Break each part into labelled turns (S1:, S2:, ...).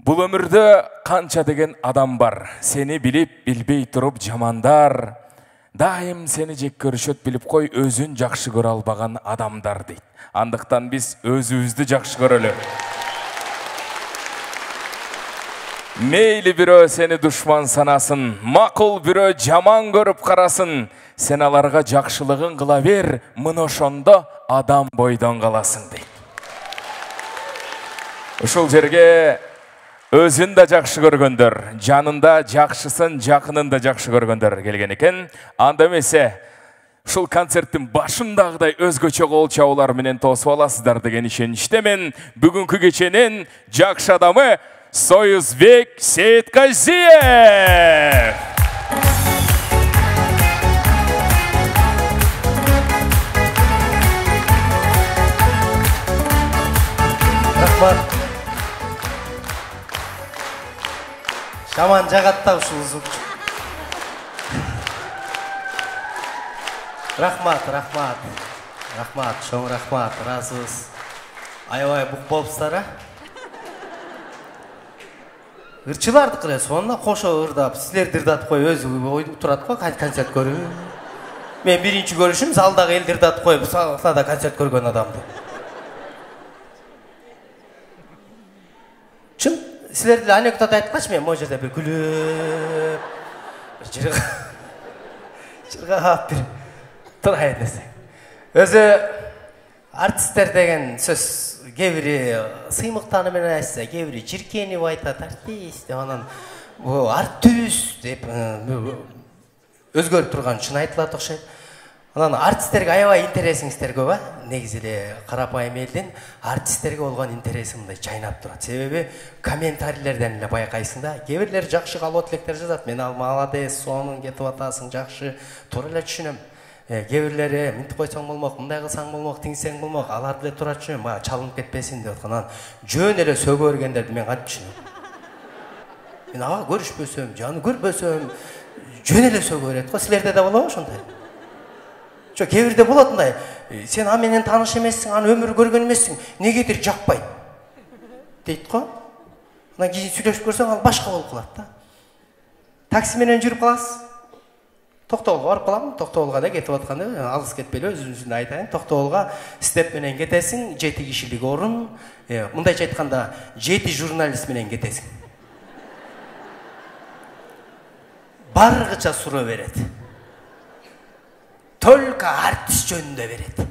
S1: Бұл өмірді қанша деген адам бар. Сені біліп, білбей тұрып жамандар. Дайым сені жек көрішөт біліп қой, өзін жақшы көре албаған адамдар дейді. Андықтан біз өзімізді жақшы көрелі. Мейлі бирөө сені душман санасын, мақұл бирөө жаман көріп қарасын. Сен аларға жақшылығын қыла бер, мұны ошондо адам бойдан қаласың дейді. Ушул жерге өзін да жақшы көргөндөр, жанында жақшысын, жақынын да жақшы көргөндөр келген екен. Анда эмесе, ушул концерттин башындагыдай өзгөчө кол чабуулар менен тосуп аласыздар деген ишеничтемин. Бүгүнкү кеченин жакшы адамы Союзбек Сейитказиев.
S2: Рахмат. Шаман жағатта ушул звук. Рахмат, чоң рахмат, разыбыз. Аябай бук болупсуздар, а? Ырчылардык эле, сонуна кошо ырдап, силерди ырдатып кой, өзү турат го, концерт көрүп. Мен биринчи көрүшүм залдагы элди ырдатып коюп, сахнада концерт көргөн адамды. Чын, силерди анекдот айткач, мен могу жерде бир күлүп, жыргап бир турайын десең. Өзү артисттер деген сөз кээ бири сыймыктаны менен айтса, кээ бири жиркенип айтат, артист деп, анан артист деп өзгөрүп турган чын айтылат окшойт. Анан артисттерге аябай интересиңиздер көп, а? Негизи эле карапайым элдин артисттерге болгон интереси мындай жайнап турат. Себеби комментарийлерден эле байкайсың да. Кээ бирлер жакшы калбоо тилектер жазат. Мен ал молодец, сонун кетип атасың, жакшы, туура эле түшүнөм. Кээ бирлери мынтип койсоң болмок, мындай кылсаң болмок, тиңсең болмок, алар деле туура түшүнөм. Мага чалынып кетпесин деп аткан. Анан жөн эле сөгө бергендерди мен кантип түшүнөм? Мен ага көрүшпөсөм, жаны көрбөсөм, жөн эле сөгө берет го. Силерде да болобу ошондой? Жо кээ бирде болот мындай. Сен а менен тааныш эмессиң, аны өмүр көргөн эмессиң, негедир жакпайт дейт го. Анан кийин сүйлөшүп көрсөң, ал башка болуп калат да. Такси менен жүрүп каласыз. Токтогулга барып калам, Токтогулга да кетип атканда, алыс кетпей эле өзүмдүн айтайын. Токтогулга степ менен кетесиң, 7 кишилик орун. Мындайча айтканда, 7 журналист менен кетесиң. Баргыча суроо берет. Только артист жөнүндө берет.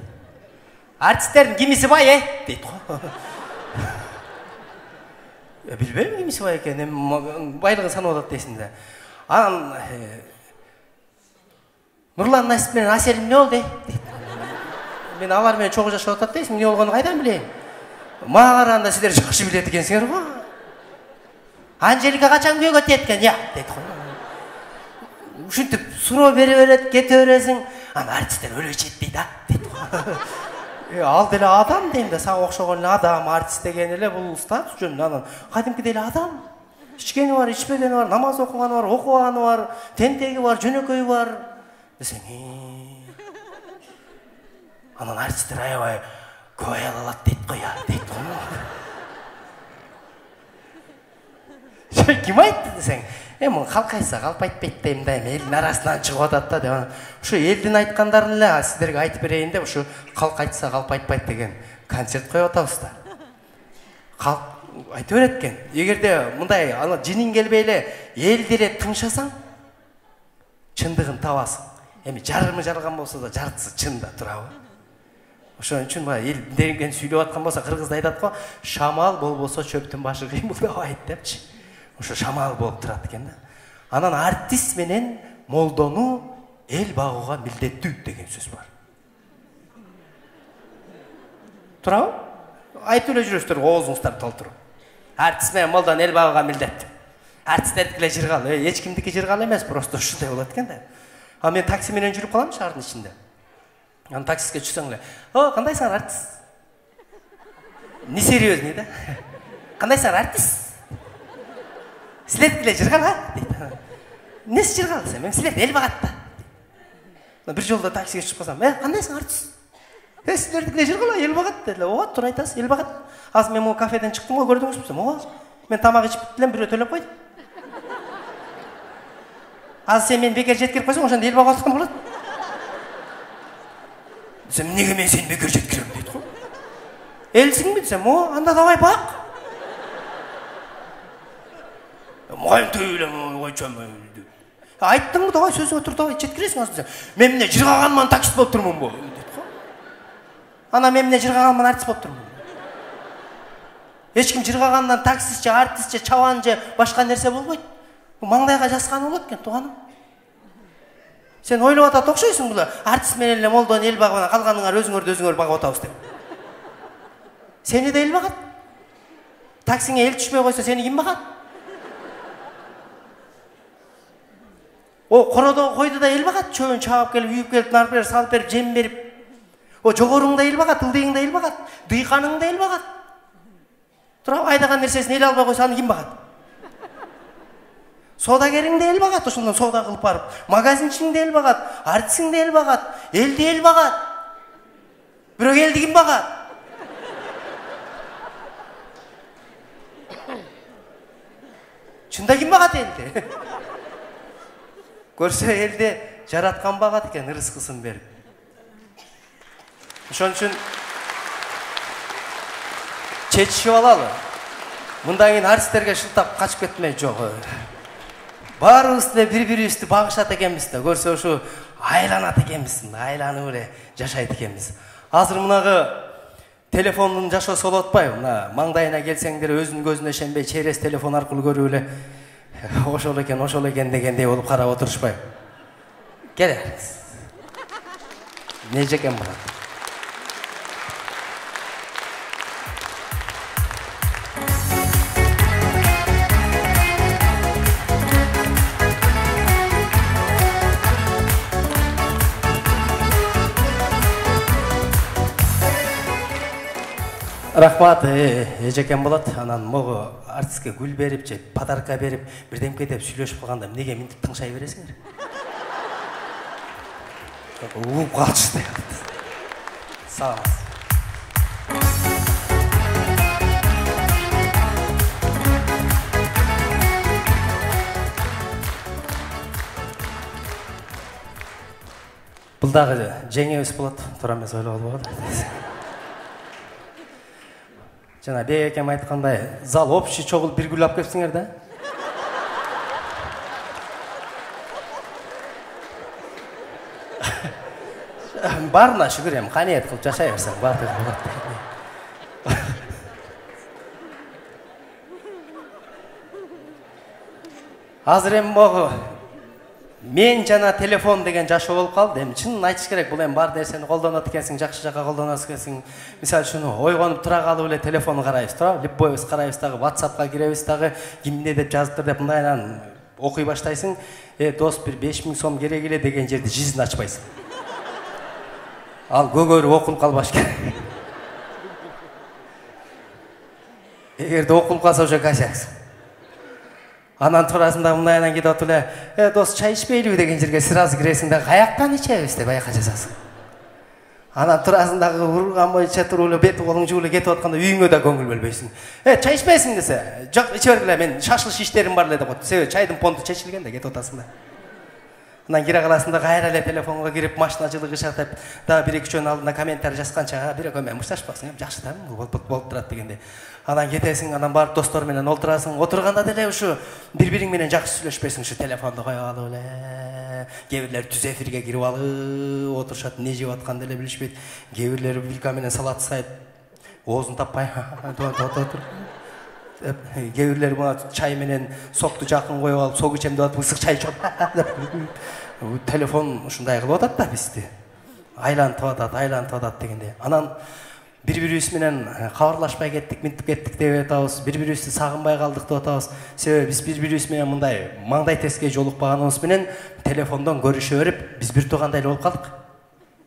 S2: Артисттердин кимиси бай, дейт го. Билбейм кимиси бай экенин, байлыгын санап атат дейсиң да. Анан Нурлан Насип менен Аселим эмне болду, дейт. Мен алар менен чогуу жашап атат дейсиң, эмне болгонун кайдан билейин? Мага караганда силер жакшы билет экенсиңер го. Анжелика качан күйөөгө тиет экен, дейт го. Ушинтип суроо бере берет, кете бересиң. Ана артисттер өлө жетпейт, дейт го. Ал деле адам дейм да, сага окшогон эле адам, артист деген эле бул статус жөнүндө. Анан кадимкидей эле адам. Ичкени бар, ичпегени бар, намаз окуганы бар, окубаганы бар, тентеги бар, жөнөкөйү бар. Десең, анан артисттер аябай көп аял алат дейт го, дейт го. Ким айтты десең? Мун калк айтса калп айтпайт дейм да, элдин арасынан чыгып атат да деп. Ушу элдин айткандарын эле сиздерге айтып берейин деп, ушу калк айтса калп айтпайт деген концерт коюп атабыз да. Калк айтып берет экен. Эгерде мындай жинин келбей эле элди эле тыңшасаң, чындыгын табасың. Эми жарымы жарган болсо да жартысы чын да турабы? Ошон үчүн эл деген сүйлөп аткан болсо, кыргызда айтат го, шамал болбосо чөптүн башы кыймылдабайт депчи. Ошо шамал болуп турат экен да. Анан артист менен молдону эл багууга милдеттүү деген сөз бар. Турабы? Айтып эле жүрөсүздөр, оозуңуздарды толтуруп. Артист менен молдону эл багууга милдеттүү. Артисттердики эле жыргал, эч кимдики жыргал эмес, просто ушундай болот экен да. А мен такси менен жүрүп калам шаардын ичинде. Анан таксиске түшсөң эле, кандайсыңар артист? Несерьезный да? Кандайсыңар артист? Силердики эле жыргал, дейт. Эмнеси жыргал десем, мен силерди эл багат да. Бир жолдо таксиге чыгып калсам, кандайсың артист? Силердики эле жыргал, эл багат деди. Ооба, туура айтасыз, эл багат. Азыр мен могу кафеден чыктым го, көрдүңүзбү? Ооба. Мен тамақ ішіп біттілем, біреу төлеп қойды. Аз сен мен бекер жеткіріп қойсаң, ошанда ел баға отқан болады. Десем, неге мен сені бекер жеткіремін дейді ғой. Елсің бе десем, анда давай бақ. Мұғайым төйлем, айттың ба, давай сөзіңе тұр, давай жеткіресің аз десем. Мен міне жырғағанман таксист болып тұрмын бұл. Ана мен міне жырғағанман артист болып тұрмын. Ешкім жырғағаннан таксист же, артист же, чаван же, башқа нәрсе болмайды. Маңдайға жасқаны болады екен, туғаным. Сен ойлап атат оқшайсың бұла. Артист менен эле молдон ел бағына қалғаныңар өзіңөр бағып атабыз деп. Сені де ел бағат. Таксиңе ел түшпей қойса, сені кім бағат? О, қороды қойды да ел бағат. Чөйін чағып келіп, үйіп келіп, нарып беріп, салып беріп, жем беріп. О, жоғырыңда ел бағат, ылдиың да ел бағат, дыйқаның да ел бағат. Тұра, айдаған нәрсесін ел албай қойса, аны кім бағат? Содагерің де ел бағат, ошондан сода қылып барып. Магазинчиң де ел бағат, артисің де ел бағат, ел де ел бағат. Бирок елді кім бағат? Чында кім бағат елді? Көрсе елде жаратқан бағат екен, ырысқысын беріп. Ошон үчүн чечишип алалы. Мындан кийин артисттерге шылтап качып кетмей жок. Баарыбызды бири-бирибизди багышат экенбиз да, көрсө ушу айланат экенбиз, айланып эле жашайт экенбиз. Азыр мынагы телефондун жашоосу болуп атпайбы? Мына маңдайына келсеңдер өзүнүн көзүнө ишенбей через телефон аркылуу көрүп эле ошол экен дегендей болуп карап отурушпайбы? Келиңиз. Нежекен болот? Рахмат, эжекен болот. Анан могу артистке гүл берип же подарка берип, бирдемке деп сүйлөшүп калганда эмнеге минтип тыңшай бересиңер? Угуп калчу. Сау болуңуз. Бул дагы жеңебиз болот. Туура эмес ойлоп албагыла. Жана бек экем айткандай, зал общий чогулуп бир гүл алып келипсиңер да. Барына шүгүр эми, каниет кылып жашай берсең, бардыгы болот. Азыр эми могу мен жана телефон деген жашоо болуп калды. Эми чынын айтыш керек, бул эми бар нерсени колдонот экенсиң, жакшы жакка колдонот экенсиң. Мисалы үчүн ойгонуп тура калып эле телефонду карайбыз, туура? Любойбуз карайбыз дагы, WhatsAppка киребиз дагы, ким эмне деп жазыптыр деп мындайынан окуй баштайсың. Дос, бир 5000 сом керек эле деген жерде жизнь ачпайсың. Ал көгөрүп окулуп калбаш керек. Эгерде окулуп калса уже косяксың. Анан турасында мындайынан кетип атып эле, дос, чай ичпейлиби деген жерге сразу киресиң да, каяктан ичебиз деп аяка жазасың. Анан турасындагы урган боюнча туруп эле бет колуң жууп эле кетип атканда үйүңө да көңүл бөлбөйсүң. Чай ичпейсиң десе, жок, иче бергиле, мен шашылыш иштерим бар эле деп коет. Себеби чайдын понту чечилген да, кетип атасың да. Анан кире каласың да, кайра эле телефонго кирип, машиначылык ишат деп, дагы 1-2 алдында комментарий жазганча, бир экөө менен мушташпаксың, жакшы да, болуп турат дегенде. Анан кетесиң, анан барып достор менен отурасың. Отурганда деле ушу бири-бириң менен жакшы сүйлөшпөйсүң, ушу телефонду коюп алып эле. Кээ бирлер түз эфирге кирип алып отурушат, эмне жеп атканды деле билишпейт. Кээ бирлери вилка менен салат сайып, оозун таппай отур. Кээ бирлери мына чай менен сокту жакын коюп алып, сок ичем деп атып, ысык чай ичип атат. Телефон ушундай кылып атат да бизди. Айлантып атат дегенде. Анан бири-бирибиз менен кабарлашпай кеттик, минтип кеттик деп атабыз. Бири-бирибизди сагынбай калдык деп атабыз. Себеби биз бири-бирибиз менен мындай маңдай теске жолукпаганыбыз менен телефондон көрүшө берип, биз бир туугандай эле болуп калдык.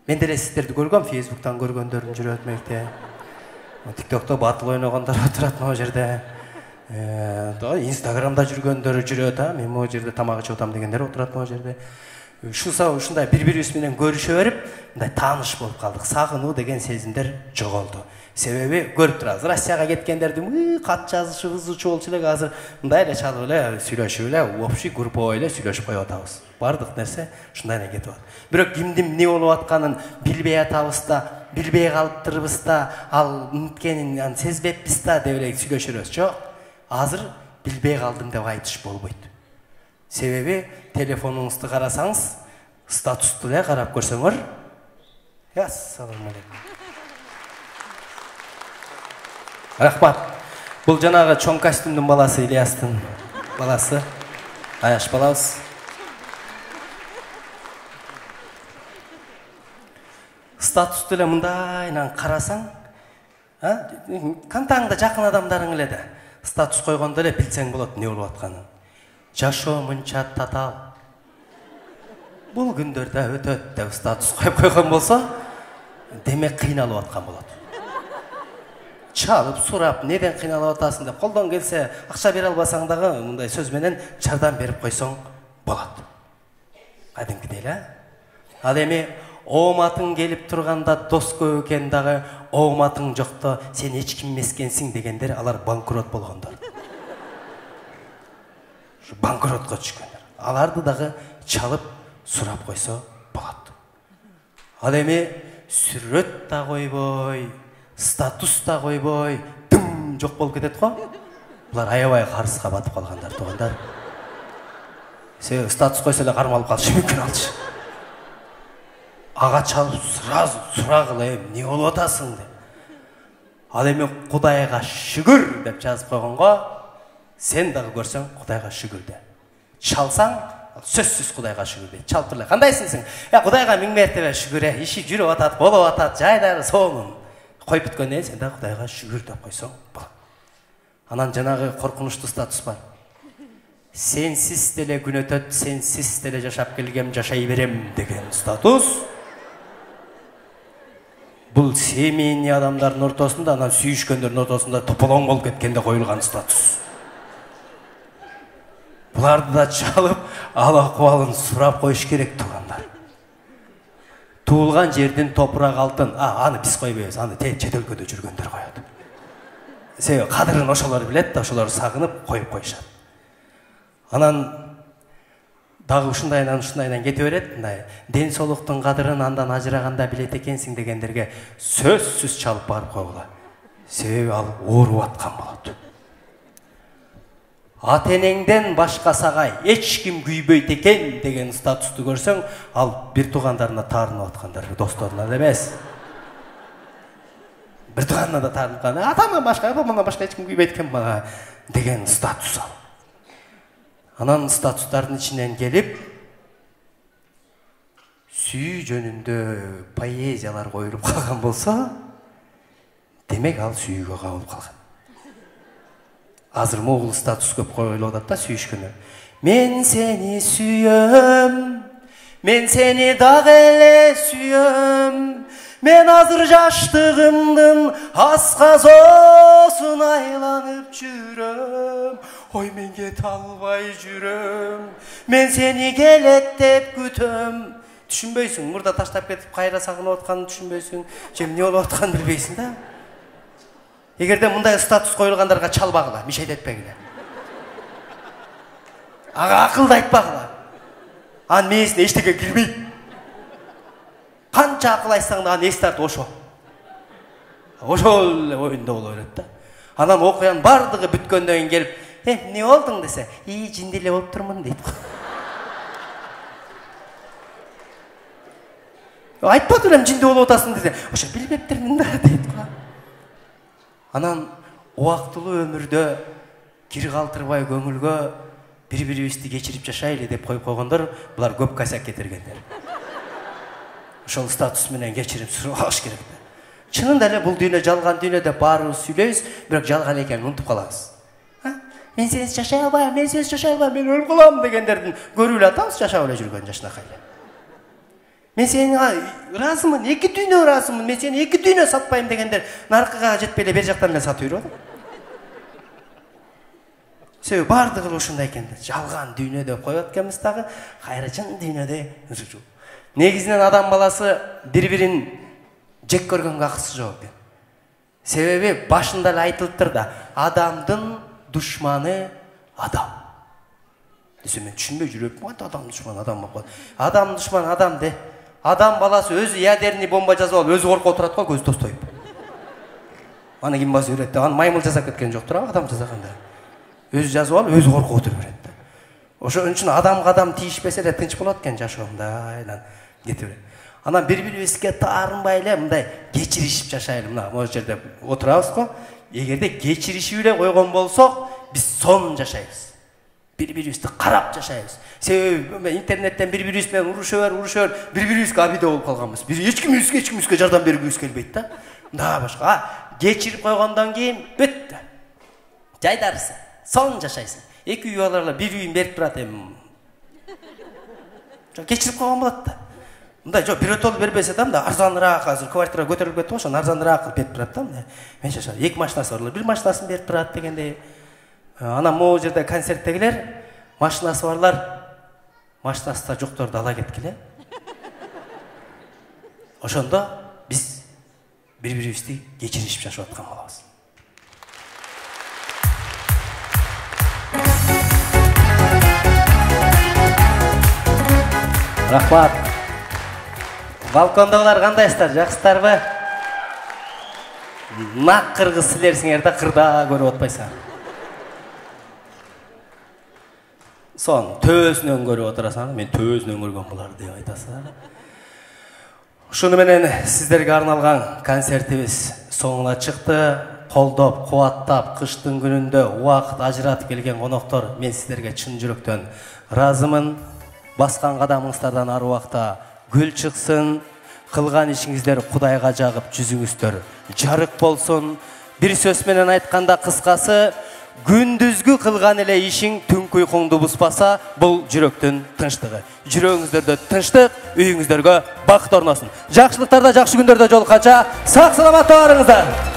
S2: Мен деле сиздерди көргөм, Facebook'тан көргөндөрүм жүрөт мекте. TikTok'то батыл ойногондор отурат могу жерде. Instagram'да жүргөндөр жүрөт, мен могу жерде тамак ичип атам дегендер отурат могу жерде. Ушундай бири-бирибиз менен көрүшө берип, мындай тааныш болуп калдык. Сагынуу деген сезимдер жоголду. Себеби көрүп турабыз, Россияга кеткендердин кат жазышыбызчу болчу эле азыр мындай эле чалып эле сүйлөшүп эле общий группа эле сүйлөшүп коюп атабыз. Бардык нерсе ушундай эле кетип атат. Бирок кимдин эмне болуп атканын билбей атабыз да, билбей калыптырбыз да, ал ниткенин сезбеппиз да деп эле сүйлөшөрбүз. Жок, азыр билбей калдым деп айтыш болбойт. Себеби телефонуңузду карасаңыз, статусту эле карап көрсөңөр, ассаламу алейкум. Рахмат. Бул жанагы чоң костюмдун баласы, Ильястын баласы. Аяш балабыз. Статусту эле мындайынан карасаң, кантаңда жакын адамдарың эле да статус койгондо эле билсең болот эмне болуп атканын. Жашоо мынча татаал. Бул күндөрдө өтөт деп статус коюп койгон болсо, демек кыйналып аткан болот. Чалып, сурап, неден кыйналып атасың деп колдон келсе, акча бере албасаң дагы мындай сөз менен жардам берип койсоң болот. Кадимкидей эле. Ал эми ооматың келип турганда дос көп экен дагы, ооматың жокто сен эч ким эмес экенсиң дегендер, алар банкрот болгондор. Ушу банкротко түшкөндөр. Аларды дагы чалып, сурап койсо болот. Ал эми сүрөт да койбой, статус да койбой, дым жок болуп кетет го. Булар аябай карызга батып калгандар туугандар. Себеби статус койсо эле кармалып калышы мүмкүн алчы. Ага чалып сразу сурагыла, эмне болуп атасың деп. Ал эми Кудайга шүгүр деп жазып койгонго, сен дагы көрсөң Кудайга шүгүр де. Чалсаң, сөзсүз Кудайга шүгүр де. Чалып тур эле. Кандайсың сен? Кудайга миң мертебе шүгүр, иши жүрүп атат, болуп атат, жайлары сонун. Коюп бүткөндөн сен дагы Кудайга шүгүр деп койсоң болот. Анан жанагы коркунучтуу статус бар. Сенсиз деле күн өтөт, сенсиз деле жашап келгем, жашай берем деген статус. Бул семейный адамдардын ортосунда, анан сүйүшкөндөрдүн ортосунда тополоң болуп кеткенде коюлган статус. Буларды да чалып, ал акыбалын сурап коюш керек туугандар. Туулган жердин топурак алтын, аны биз койбойбуз, аны чет өлкөдө жүргөндөр коет. Себеби кадырын ошолор билет да, ошолор сагынып коюп коюшат. Анан дагы ушундайдан кете берет, мындай ден соолуктун кадырын андан ажыраганда билет экенсиң дегендерге сөзсүз чалып барып койгула. Себеби ал ооруп аткан болот. Ата-энеңден башка сага эч ким күйбөйт экен деген статусту көрсөң, ал бир туугандарына таарынып аткандар, досторуна эмес. Бир тууганына да таарынып калган, атамдан башка, апамдан башка эч ким күйбөйт экен мага деген статус ал. Анан статустардын ичинен келип, сүйүү жөнүндө поэзиялар коюлуп калган болсо, демек ал сүйүүгө кабылып калган. Азыр могул статус көп коюлуп атат да сүйүшкөндө. Мен сени сүйөм, мен сени дагы эле сүйөм. Мен азыр жаштыгымдын асказоосун айланып жүрөм. Ой, мен кете албай жүрөм. Мен сени келет деп күтөм. Түшүнбөйсүң, мурда таштап кетип кайра сагынып атканын түшүнбөйсүң, же эмне болуп атканын билбейсиң да. Эгерде мындай статус коюлгандарга чалбагыла, мишейт этпегиле. Ага акылды айтпагыла. Анын мээсине эчтеке кирбейт. Канча акыл айтсаң да анын эси тартып ошол. Ошол эле оюнда боло берет да. Анан окуянын бардыгы бүткөндөн кийин келип, эмне болдуң десе, жинди эле болуп турмун дейт. Айтпа турам жинди болуп атасың десе, ошо билбептирмин да дейт го. Анан убактылуу өмүрдө кир калтырбай көңүлгө бири-бирибизди кечирип жашайлы деп коюп койгондор, булар көп косяк кетиргендер. Ошол статус менен кечирим сураш керек да. Чынында эле бул дүйнө жалган дүйнө деп баарыбыз сүйлөйбүз, бирок жалган экенин унутуп калабыз. Мен сенсиз жашай албайм, мен сенсиз жашай албайм, мен өлүп калам дегендердин көрүп эле атабыз жашап эле жүргөн жашынакай эле. Мен сени ыраазымын, эки дүйнө ыраазымын, мен сени эки дүйнө сатпайм дегендер наркыга жетпей эле бер жактан эле сатып жүрүп атат. Себеби бардыгы ушундай экен. Жалган дүйнө деп коюп атканбыз дагы, кайра чын дүйнөдө жүрүп. Негизинен адам баласы бири-бирин жек көргөнгө акысы жок экен. Себеби башында эле айтылыптыр да, адамдын душманы адам. Мен түшүнбөй жүрөм, адам душман адам болуп калат. Адам душман адам де. Адам баласы өзү ядерный бомба жасап алып, өзү коркуп отурат го, көз тостоюп. Аны ким басып берет? Аны маймыл жасап кеткен жоктур, адам жасаганда. Өзү жазып алып, өзү коркуп отуруп берет. Ошон үчүн адамга адам тийишпесе эле тынч болот экен жашоомда, кете берет. Анан бири-бирибизге таарынбай эле мындай кечиришип жашайлы. Мына могу жерде отурабыз го. Эгерде кечиришип эле койгон болсок, биз сонун жашайбыз. Бири-бирибизди карап жашайбыз. Себеби интернеттен бири-бирибиз менен урушуп, бири-бирибизге абийде болуп калганбыз. Биз эч кимибизге жардам бергибиз келбейт да. Мында башка. Кечирип койгондон кийин бүттү. Жайдарсың, сонун жашайсың. Эки үй аларлар бир үйүн берип турат эми. Кечирип койгон болот да. Мындай жок, биротол бербесе да, мында арзаныраак, азыр квартира көтөрүлүп кетти го, ошону арзаныраак кылып берип турат да. Мен жашайм. Эки машинасы барлар, бир машинасын берип турат дегендей. Анан могу жерде концерттегилер, машинасы барлар, машинасы да жокторду ала кеткиле. Ошондо биз бири-бирибизди кечиришип жашап аткан болобуз. Рахмат. Балкондогулар кандайсыздар, жакшысыздарбы? Нак кыргыз силерсиңер да, кырда көрүп атпайсыңар. Сон төбөсүнөн көрүп отурасың, мен төбөсүнөн көргөн булар деп айтасың. Ушуну менен сиздерге арналган концертибиз соңуна чыкты. Колдоп, кубаттап, кыштын күнүндө убакыт ажыратып келген коноктор, мен сиздерге чын жүрөктөн ыраазымын. Баскан кадамыңыздардан ар убакта гүл чыксын, кылган ишиңиздер Кудайга жагып жүзүңүздөр жарык болсун. Бир сөз менен айтканда кыскасы, күндүзгү кылган эле ишиң түнкү уйкуңду буспаса, бул жүрөктүн тынчтыгы. Жүрөгүңүздөрдө тынчтык, үйүңүздөргө бакыт орносун. Жакшылыктарда, жакшы күндөрдө жолукканча сак саламат барыңыздар.